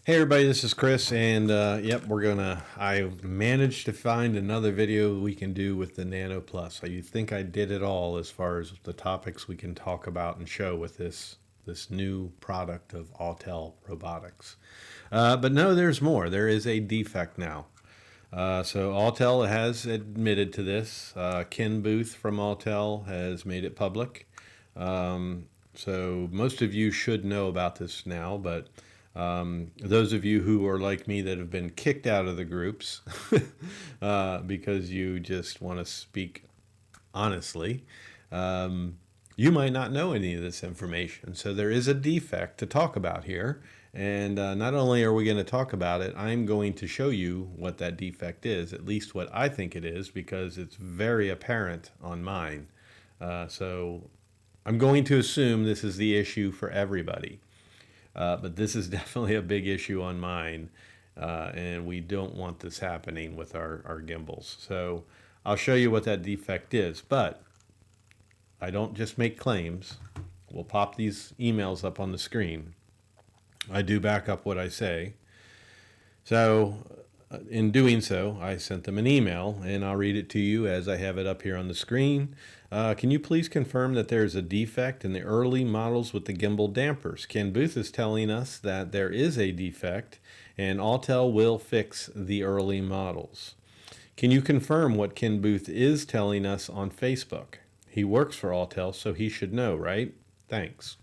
Hey everybody, this is Chris, and yep, I managed to find another video we can do with the Nano Plus. So you think I did it all as far as the topics we can talk about and show with this new product of Autel Robotics. But no, there's more. There is a defect now. So Autel has admitted to this. Ken Booth from Autel has made it public. So most of you should know about this now, but those of you who are like me that have been kicked out of the groups because you just want to speak honestly, you might not know any of this information. So there is a defect to talk about here. And not only are we going to talk about it, I'm going to show you what that defect is, at least what I think it is, because it's very apparent on mine. So I'm going to assume this is the issue for everybody. But this is definitely a big issue on mine, and we don't want this happening with our gimbals. So I'll show you what that defect is, but I don't just make claims. We'll pop these emails up on the screen. I do back up what I say. So in doing so, I sent them an email, and I'll read it to you as I have it up here on the screen. Can you please confirm that there is a defect in the early models with the gimbal dampers? Ken Booth is telling us that there is a defect, and Autel will fix the early models. Can you confirm what Ken Booth is telling us on Facebook? He works for Autel, so he should know, right? Thanks.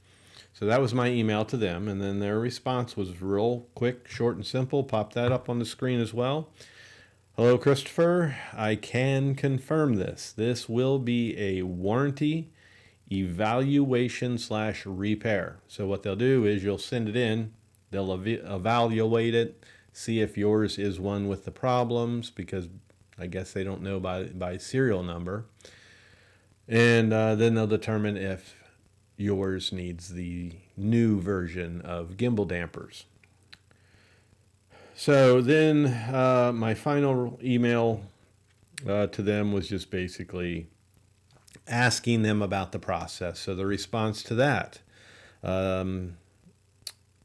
So that was my email to them, and then their response was real quick, short, and simple. Pop that up on the screen as well. Hello, Christopher. I can confirm this. This will be a warranty evaluation/repair. So what they'll do is you'll send it in, they'll evaluate it, see if yours is one with the problems, because I guess they don't know by serial number. And then they'll determine if yours needs the new version of gimbal dampers. So then my final email to them was just basically asking them about the process. So the response to that, in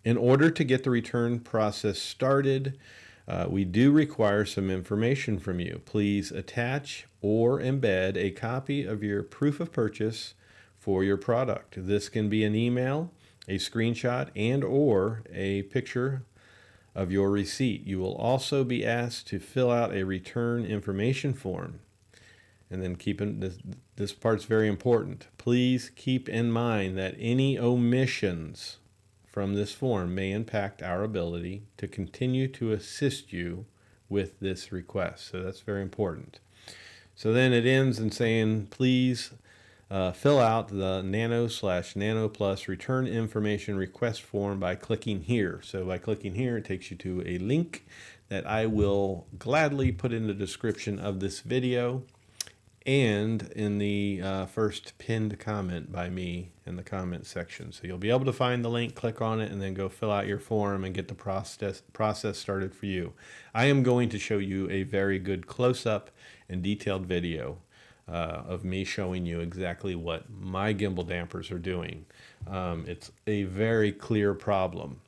order to get the return process started, we do require some information from you. Please attach or embed a copy of your proof of purchase for your product. This can be an email, a screenshot, and or a picture of your receipt. You will also be asked to fill out a return information form. And then this part's very important. Please keep in mind that any omissions from this form may impact our ability to continue to assist you with this request. So that's very important. So then it ends in saying, please fill out the Nano/Nano Plus return information request form by clicking here. So by clicking here, it takes you to a link that I will gladly put in the description of this video and in the first pinned comment by me in the comment section. So you'll be able to find the link, click on it, and then go fill out your form and get the process started for you. I am going to show you a very good close-up and detailed video of me showing you exactly what my gimbal dampers are doing. It's a very clear problem,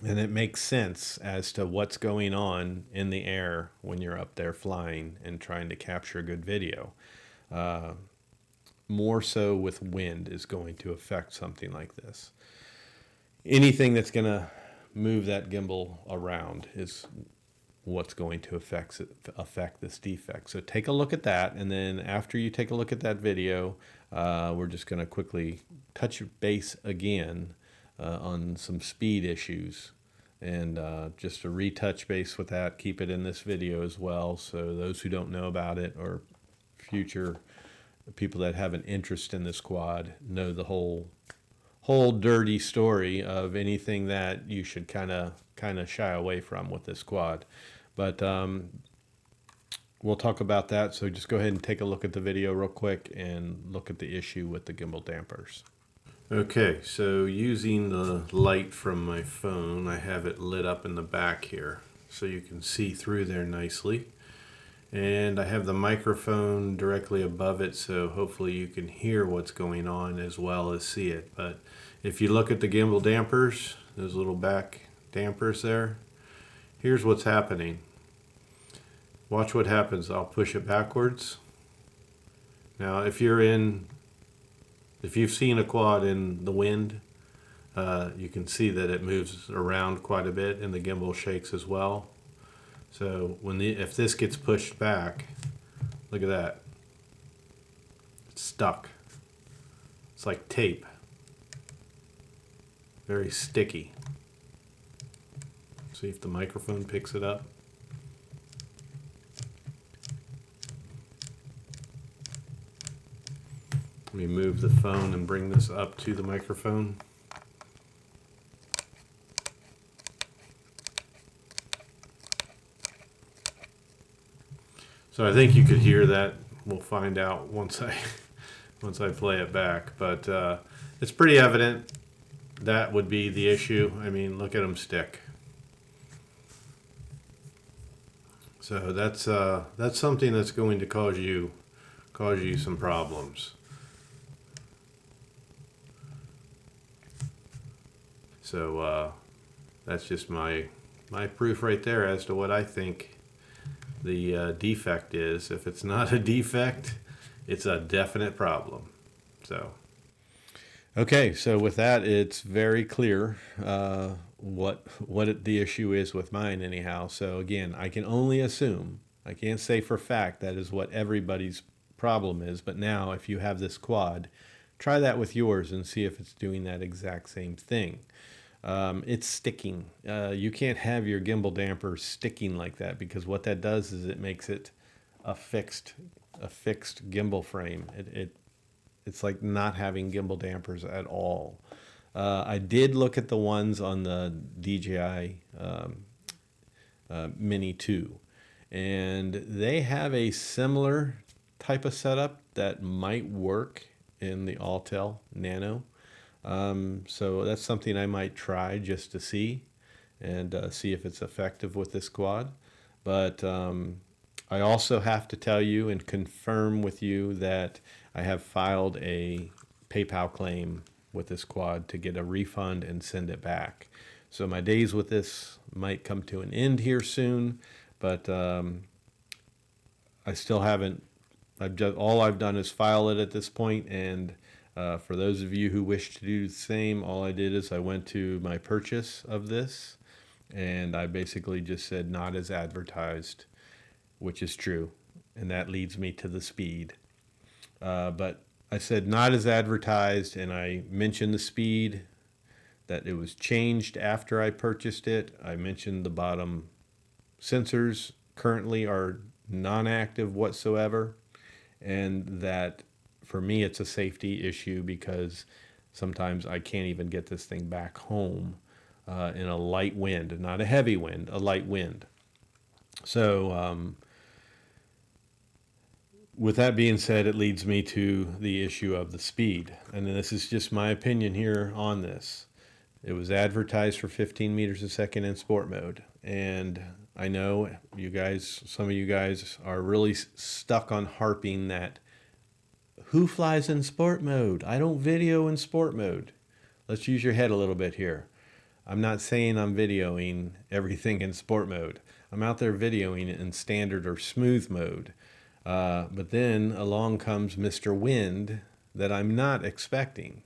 and it makes sense as to what's going on in the air when you're up there flying and trying to capture good video. More so with wind is going to affect something like this. Anything that's going to move that gimbal around is what's going to affect this defect. So take a look at that, and then after you take a look at that video, we're just going to quickly touch base again on some speed issues, and just to retouch base with that, keep it in this video as well, so those who don't know about it or future people that have an interest in this quad know the whole dirty story of anything that you should kind of shy away from with this quad. But we'll talk about that. So just go ahead and take a look at the video real quick and look at the issue with the gimbal dampers. Okay, so using the light from my phone, I have it lit up in the back here so you can see through there nicely. And I have the microphone directly above it, so hopefully you can hear what's going on as well as see it. But if you look at the gimbal dampers, those little back dampers there. Here's what's happening. Watch what happens. I'll push it backwards. Now, if you've seen a quad in the wind, you can see that it moves around quite a bit and the gimbal shakes as well. So if this gets pushed back, look at that. It's stuck. It's like tape. Very sticky. See if the microphone picks it up. Let me move the phone and bring this up to the microphone. So I think you could hear that. We'll find out once I play it back. But it's pretty evident that would be the issue. I mean, look at them stick. So that's something that's going to cause you some problems. So that's just my proof right there as to what I think the defect is. If it's not a defect, it's a definite problem. So okay, so with that, it's very clear what the issue is with mine anyhow. So again, I can only assume. I can't say for a fact that is what everybody's problem is, but now if you have this quad, try that with yours and see if it's doing that exact same thing. It's sticking. You can't have your gimbal damper sticking like that, because what that does is it makes it a fixed gimbal frame. It's like not having gimbal dampers at all. I did look at the ones on the DJI Mini 2, and they have a similar type of setup that might work in the Autel Nano. So that's something I might try just to see and see if it's effective with this quad. But I also have to tell you and confirm with you that I have filed a PayPal claim with this quad to get a refund and send it back. So my days with this might come to an end here soon, but I still haven't. All I've done is file it at this point, and for those of you who wish to do the same, all I did is I went to my purchase of this, and I basically just said not as advertised, which is true, and that leads me to the speed. But I said not as advertised, and I mentioned the speed, that it was changed after I purchased it. I mentioned the bottom sensors currently are non-active whatsoever, and that for me it's a safety issue because sometimes I can't even get this thing back home in a light wind, not a heavy wind, a light wind. So with that being said, it leads me to the issue of the speed. And this is just my opinion here on this. It was advertised for 15 meters a second in sport mode. And I know you guys, some of you guys are really stuck on harping that who flies in sport mode? I don't video in sport mode. Let's use your head a little bit here. I'm not saying I'm videoing everything in sport mode. I'm out there videoing it in standard or smooth mode. But then along comes Mr. Wind that I'm not expecting.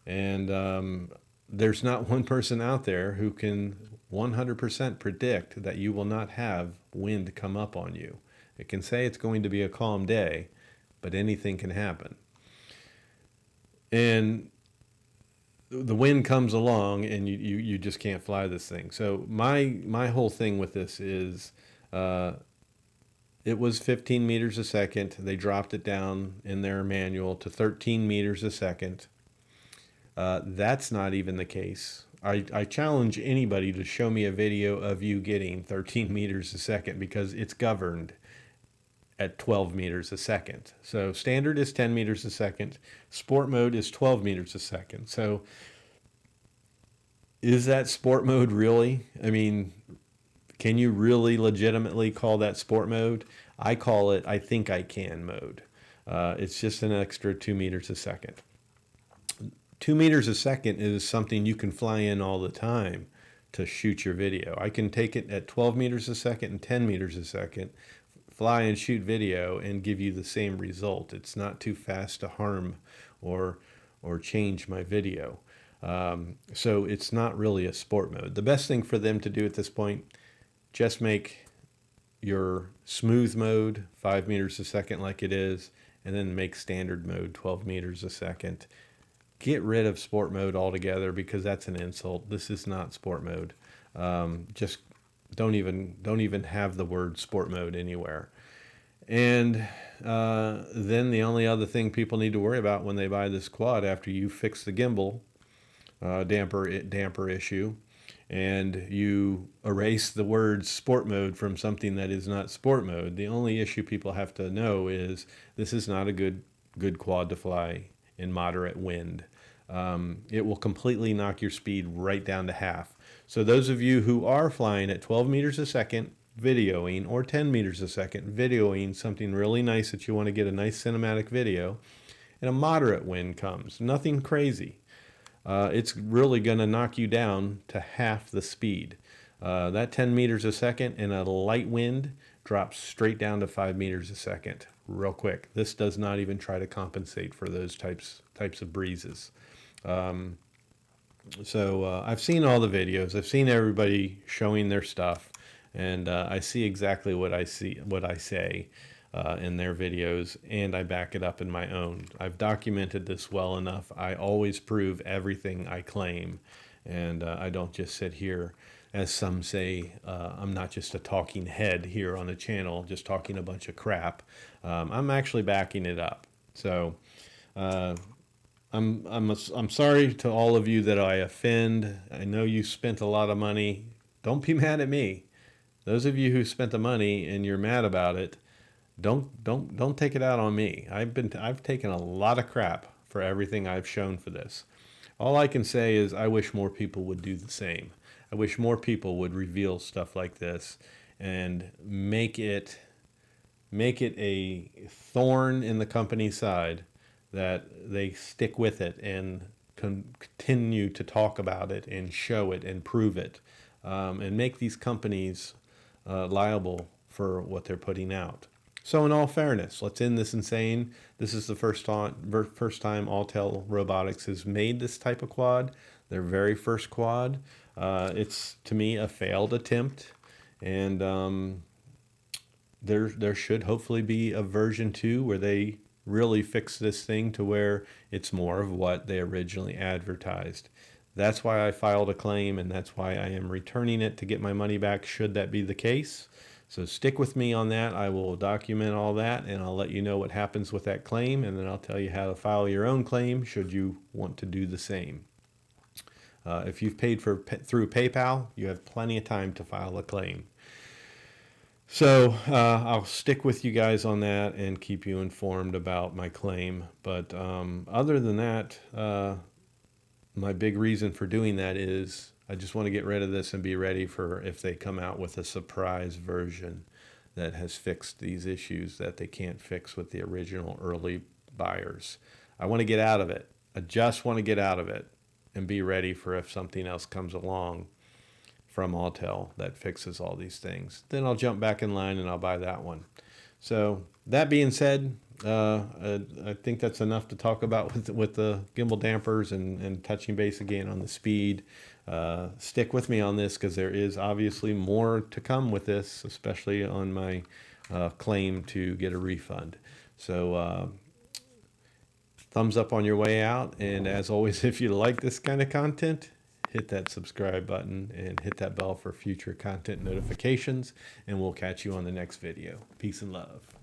And there's not one person out there who can 100% predict that you will not have wind come up on you. It can say it's going to be a calm day, but anything can happen. And the wind comes along and you just can't fly this thing. So my whole thing with this is it was 15 meters a second. They dropped it down in their manual to 13 meters a second. That's not even the case. I challenge anybody to show me a video of you getting 13 meters a second, because it's governed at 12 meters a second. So standard is 10 meters a second. Sport mode is 12 meters a second. So is that sport mode really? I mean, can you really legitimately call that sport mode? I call it I think I can mode. It's just an extra 2 meters a second. 2 meters a second is something you can fly in all the time. to shoot your video. I can take it at 12 meters a second and 10 meters a second, fly and shoot video, and give you the same result. It's not too fast to harm or change my video. So it's not really a sport mode. The best thing for them to do at this point, just make your smooth mode 5 meters a second like it is, and then make standard mode 12 meters a second. Get rid of sport mode altogether, because that's an insult. This is not sport mode. Just don't even have the word sport mode anywhere. And then the only other thing people need to worry about when they buy this quad, after you fix the gimbal damper issue, and you erase the word sport mode from something that is not sport mode, the only issue people have to know is this is not a good quad to fly in moderate wind. It will completely knock your speed right down to half. So those of you who are flying at 12 meters a second videoing, or 10 meters a second videoing something really nice that you want to get a nice cinematic video, and a moderate wind comes, nothing crazy, it's really going to knock you down to half the speed. That 10 meters a second in a light wind drops straight down to 5 meters a second real quick. This does not even try to compensate for those types of breezes. So I've seen all the videos. I've seen everybody showing their stuff, and I see exactly what I say in their videos, and I back it up in my own. I've documented this well enough. I always prove everything I claim, and I don't just sit here, as some say. I'm not just a talking head here on the channel, just talking a bunch of crap. I'm actually backing it up. So I'm sorry to all of you that I offend. I know you spent a lot of money. Don't be mad at me. Those of you who spent the money and you're mad about it, don't take it out on me. I've taken a lot of crap for everything I've shown for this. All I can say is I wish more people would do the same. I wish more people would reveal stuff like this and make it a thorn in the company's side, that they stick with it and continue to talk about it and show it and prove it, and make these companies liable for what they're putting out. So in all fairness, let's end this in saying this is the first time Autel Robotics has made this type of quad, their very first quad. It's, to me, a failed attempt, and there should hopefully be a version 2 where they really fix this thing to where it's more of what they originally advertised. That's why I filed a claim, and that's why I am returning it to get my money back, should that be the case. So stick with me on that. I will document all that, and I'll let you know what happens with that claim, and then I'll tell you how to file your own claim should you want to do the same. If you've paid through PayPal, you have plenty of time to file a claim. So I'll stick with you guys on that and keep you informed about my claim. But other than that, my big reason for doing that is I just want to get rid of this and be ready for if they come out with a surprise version that has fixed these issues that they can't fix with the original early buyers. I want to get out of it. I just want to get out of it and be ready for if something else comes along from Autel that fixes all these things. Then I'll jump back in line and I'll buy that one. So that being said, I think that's enough to talk about with the gimbal dampers and touching base again on the speed. Stick with me on this, because there is obviously more to come with this, especially on my claim to get a refund. So thumbs up on your way out, and as always, if you like this kind of content, hit that subscribe button and hit that bell for future content notifications, and we'll catch you on the next video. Peace and love.